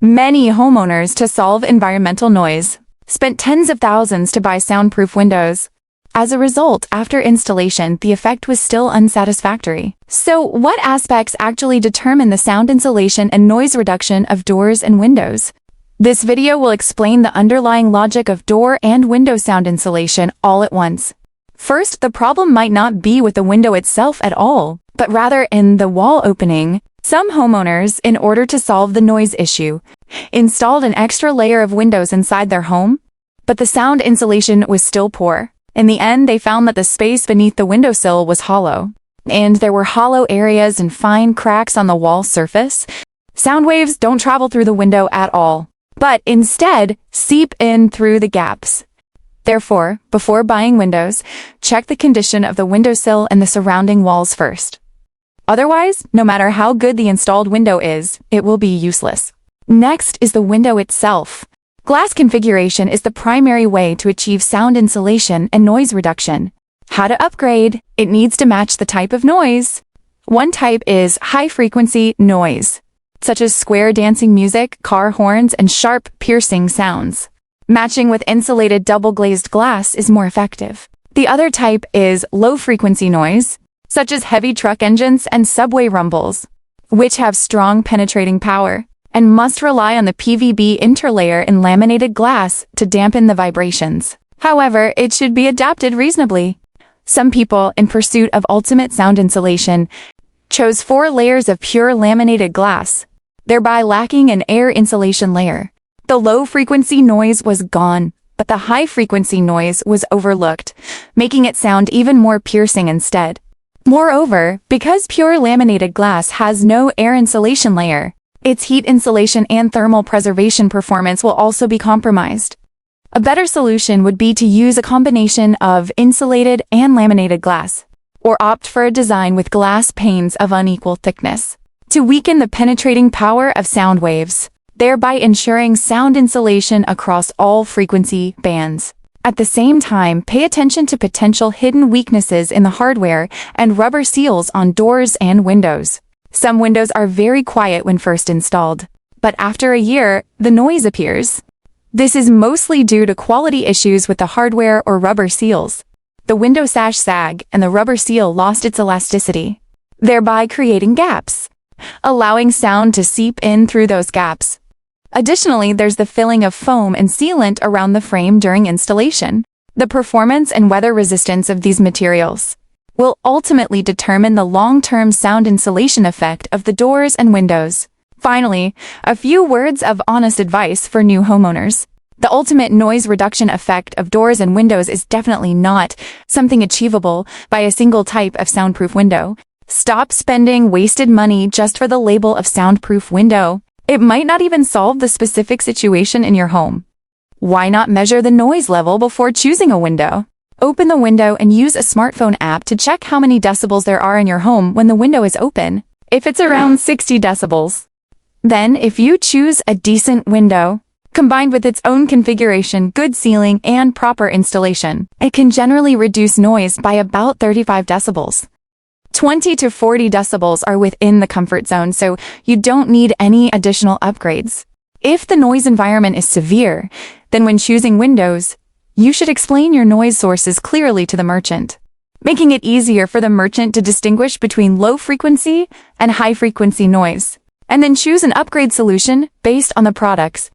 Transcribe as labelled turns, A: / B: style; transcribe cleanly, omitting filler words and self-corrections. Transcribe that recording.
A: Many homeowners, to solve environmental noise, spent tens of thousands to buy soundproof windows. As a result, after installation, the effect was still unsatisfactory. So, what aspects actually determine the sound insulation and noise reduction of doors and windows? This video will explain the underlying logic of door and window sound insulation all at once. First, the problem might not be with the window itself at all, but rather in the wall opening. Some homeowners, in order to solve the noise issue, installed an extra layer of windows inside their home, but the sound insulation was still poor. In the end, they found that the space beneath the windowsill was hollow, and there were hollow areas and fine cracks on the wall surface. Sound waves don't travel through the window at all, but instead seep in through the gaps. Therefore, before buying windows, check the condition of the windowsill and the surrounding walls first. Otherwise, no matter how good the installed window is, it will be useless. Next is the window itself. Glass configuration is the primary way to achieve sound insulation and noise reduction. How to upgrade? It needs to match the type of noise. One type is high-frequency noise, such as square dancing music, car horns, and sharp, piercing sounds. Matching with insulated double-glazed glass is more effective. The other type is low-frequency noise, such as heavy truck engines and subway rumbles, which have strong penetrating power and must rely on the PVB interlayer in laminated glass to dampen the vibrations. However, it should be adapted reasonably. Some people, in pursuit of ultimate sound insulation, chose 4 layers of pure laminated glass, thereby lacking an air insulation layer. The low-frequency noise was gone, but the high-frequency noise was overlooked, making it sound even more piercing instead. Moreover, because pure laminated glass has no air insulation layer, its heat insulation and thermal preservation performance will also be compromised. A better solution would be to use a combination of insulated and laminated glass, or opt for a design with glass panes of unequal thickness, to weaken the penetrating power of sound waves, thereby ensuring sound insulation across all frequency bands. At the same time, pay attention to potential hidden weaknesses in the hardware and rubber seals on doors and windows. Some windows are very quiet when first installed, but after a year, the noise appears. This is mostly due to quality issues with the hardware or rubber seals. The window sash sagged and the rubber seal lost its elasticity, thereby creating gaps, allowing sound to seep in through those gaps. Additionally, there's the filling of foam and sealant around the frame during installation. The performance and weather resistance of these materials will ultimately determine the long-term sound insulation effect of the doors and windows. Finally, a few words of honest advice for new homeowners. The ultimate noise reduction effect of doors and windows is definitely not something achievable by a single type of soundproof window. Stop spending wasted money just for the label of soundproof window. It might not even solve the specific situation in your home. Why not measure the noise level before choosing a window? Open the window and use a smartphone app to check how many decibels there are in your home when the window is open. If it's around 60 decibels, then if you choose a decent window, combined with its own configuration, good sealing, and proper installation, it can generally reduce noise by about 35 decibels. 20 to 40 decibels are within the comfort zone, so you don't need any additional upgrades. If the noise environment is severe, then when choosing windows, you should explain your noise sources clearly to the merchant, making it easier for the merchant to distinguish between low-frequency and high-frequency noise, and then choose an upgrade solution based on the product's